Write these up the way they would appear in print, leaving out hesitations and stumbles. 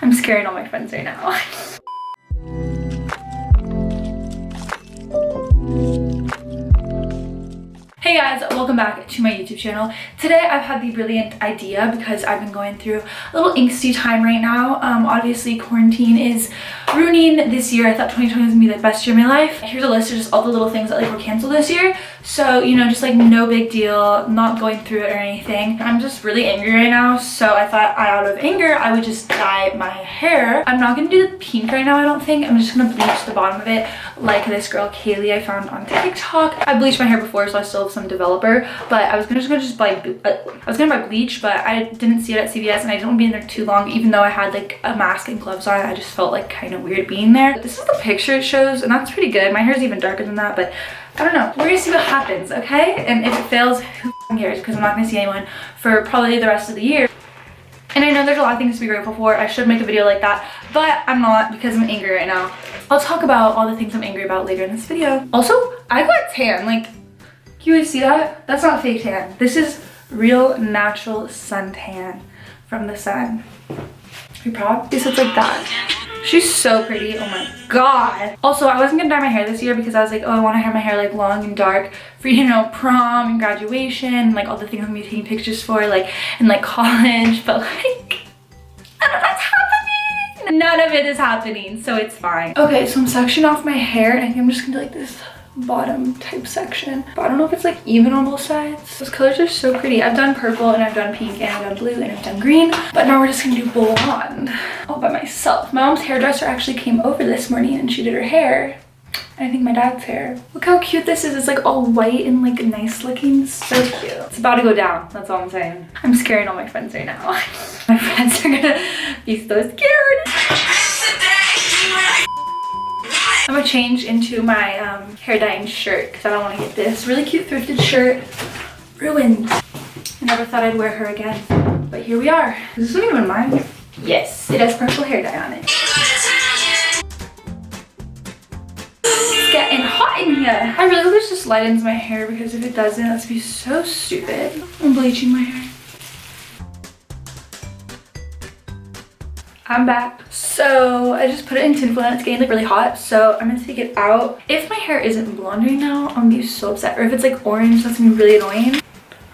I'm scaring all my friends right now. Hey guys, welcome back to my YouTube channel. Today I've had the brilliant idea because I've been going through a little angsty time right now. Obviously quarantine is ruining this year. I thought 2020 was gonna be the best year of my life. Here's a list of just all the little things that like were canceled this year. So, you know, just like no big deal, not going through it or anything. I'm just really angry right now. So I thought out of anger, I would just dye my hair. I'm not gonna do the pink right now, I don't think. I'm just gonna bleach the bottom of it like this girl Kaylee I found on TikTok. I bleached my hair before, so I still have some developer, but I was gonna buy bleach, but I didn't see it at CVS and I didn't want to be in there too long, even though I had like a mask and gloves on. I just felt like kind of weird being there. This is the picture it shows, and that's pretty good. My hair is even darker than that, but I don't know. We're gonna see what happens, okay? And if it fails, who cares? Because I'm not gonna see anyone for probably the rest of the year. And I know there's a lot of things to be grateful for. I should make a video like that, but I'm not because I'm angry right now. I'll talk about all the things I'm angry about later in this video. Also, I got tan. Like, can you guys see that? That's not fake tan. This is real natural suntan from the sun. Are you proud? This looks like that. She's so pretty. Oh my god. Also, I wasn't gonna dye my hair this year because I was like, oh, I want to have my hair like long and dark for, you know, prom and graduation and like all the things I'm gonna be taking pictures for, like in like college, but like none of that's happening. None of it is happening, so it's fine. Okay, so I'm sectioning off my hair and I think I'm just gonna do like this bottom type section, but I don't know if it's like even on both sides. Those colors are so pretty. I've done purple and I've done pink and I've done blue and I've done green, but now we're just gonna do blonde all by myself. My mom's hairdresser actually came over this morning and she did her hair, and I think my dad's hair. Look how cute this is. It's like all white and like nice looking. So cute. It's about to go down, that's all I'm saying. I'm scaring all my friends right now. My friends are gonna be so scared. I'm gonna change into my hair dyeing shirt because I don't want to get this really cute thrifted shirt ruined. I never thought I'd wear her again, but here we are. Is this one even mine? Yes, it has purple hair dye on it. It's getting hot in here. I really hope this just lightens my hair because if it doesn't, that's be so stupid. I'm bleaching my hair. I'm back. So I just put it in tinfoil and it's getting like really hot, so I'm gonna take it out. If my hair isn't blonde right now, I'm gonna be so upset. Or if it's like orange, that's gonna be really annoying.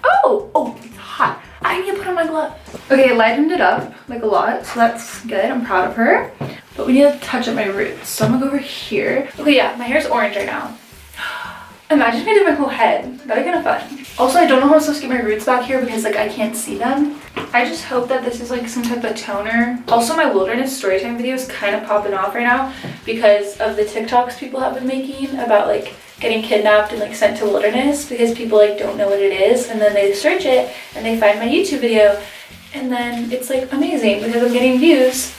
Oh, it's hot. I need to put on my glove. Okay, I lightened it up like a lot, so that's good. I'm proud of her. But we need to touch up my roots, so I'm gonna go over here. Okay, yeah, my hair's orange right now. Imagine if I did my whole head. That'd be kind of fun. Also, I don't know how I'm supposed to get my roots back here because like I can't see them. I just hope that this is like some type of toner. Also, my wilderness storytime video is kind of popping off right now because of the TikToks people have been making about like getting kidnapped and like sent to wilderness because people like don't know what it is, and then they search it and they find my YouTube video, and then it's like amazing because I'm getting views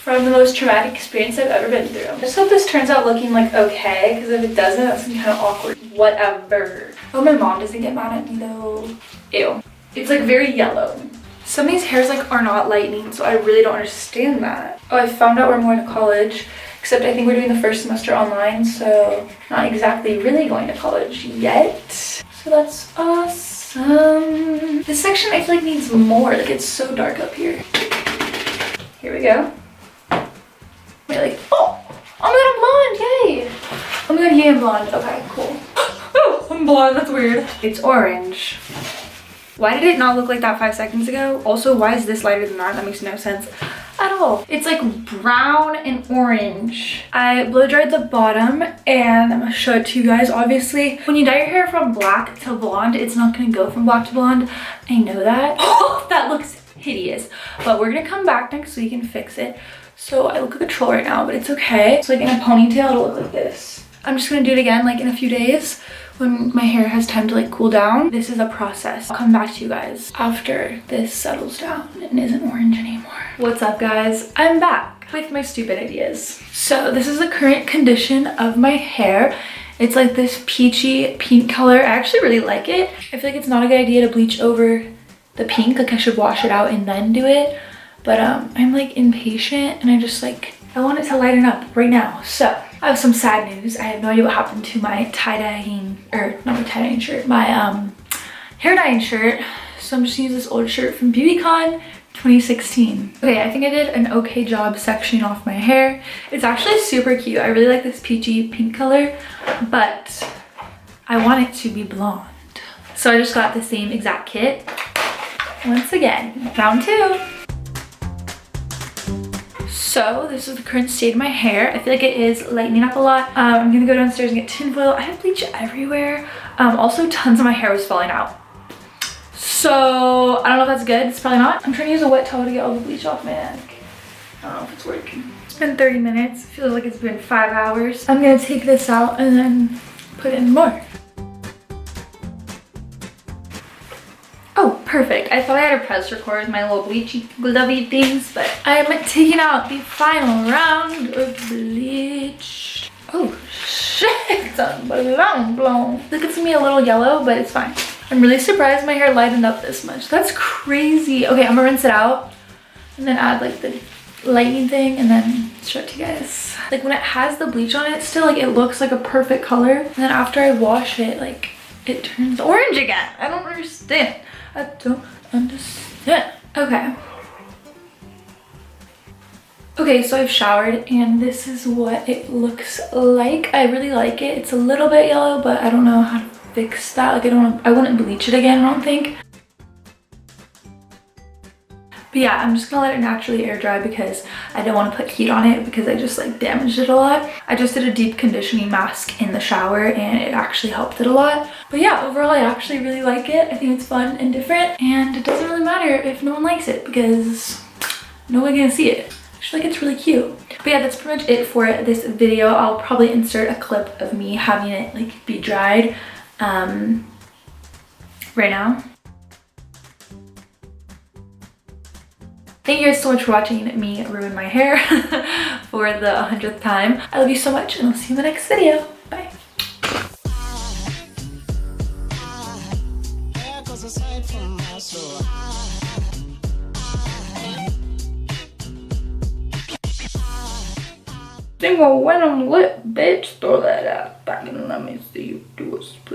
from the most traumatic experience I've ever been through. I just hope this turns out looking like okay, because if it doesn't, that's kind of awkward. Whatever. Oh, my mom doesn't get mad at me though. Ew. It's like very yellow. Some of these hairs like are not lightening, so I really don't understand that. Oh, I found out we're going to college, except I think we're doing the first semester online, so not exactly really going to college yet. So that's awesome. This section I feel like needs more. Like it's so dark up here. Here we go. Wait, like, oh my god, I'm blonde, yay! Oh my god, yeah, I'm blonde. Okay, cool. Oh, I'm blonde, that's weird. It's orange. Why did it not look like that 5 seconds ago? Also, why is this lighter than that? That makes no sense at all. It's like brown and orange. I blow dried the bottom and I'm gonna show it to you guys. Obviously, when you dye your hair from black to blonde, it's not gonna go from black to blonde. I know that. Oh, that looks hideous. But we're gonna come back next week and fix it. So I look like a troll right now, but it's okay. So like in a ponytail, it'll look like this. I'm just gonna do it again like in a few days when my hair has time to like cool down. This is a process. I'll come back to you guys after this settles down and isn't orange anymore. What's up guys? I'm back with my stupid ideas. So this is the current condition of my hair. It's like this peachy pink color. I actually really like it. I feel like it's not a good idea to bleach over the pink. Like I should wash it out and then do it. But I'm like impatient and I want it to lighten up right now. So I have some sad news. I have no idea what happened to my tie-dyeing, or not my tie-dyeing shirt, my hair dyeing shirt. So I'm just gonna use this old shirt from BeautyCon 2016. Okay, I think I did an okay job sectioning off my hair. It's actually super cute. I really like this peachy pink color, but I want it to be blonde. So I just got the same exact kit. Once again, round 2. So this is the current state of my hair. I feel like it is lightening up a lot. I'm gonna go downstairs and get tinfoil. I have bleach everywhere. Also tons of my hair was falling out. So I don't know if that's good. It's probably not. I'm trying to use a wet towel to get all the bleach off my neck. I don't know if it's working. It's been 30 minutes. It feels like it's been 5 hours. I'm gonna take this out and then put in more. Oh, perfect. I thought I had a press record with my little bleachy glovey things, but I'm taking out the final round of bleach. Oh shit, it's blown. Look, it's gonna be a little yellow, but it's fine. I'm really surprised my hair lightened up this much. That's crazy. Okay, I'm gonna rinse it out and then add like the lightening thing and then show it to you guys. Like when it has the bleach on it still, like it looks like a perfect color. And then after I wash it, like it turns orange again. I don't understand. I don't understand. Okay. Okay, so I've showered and this is what it looks like. I really like it. It's a little bit yellow, but I don't know how to fix that. Like I wouldn't bleach it again, I don't think. But yeah, I'm just gonna let it naturally air dry because I don't want to put heat on it because I just like damaged it a lot. I just did a deep conditioning mask in the shower and it actually helped it a lot. But yeah, overall I actually really like it. I think it's fun and different and it doesn't really matter if no one likes it because no one's gonna see it. I just think it's really cute. But yeah, that's pretty much it for this video. I'll probably insert a clip of me having it like be dried right now. Thank you guys so much for watching me ruin my hair for the 100th time. I love you so much and I'll see you in the next video. Bye. Think I went on lip, bitch. Throw that out back and let me see you do a split.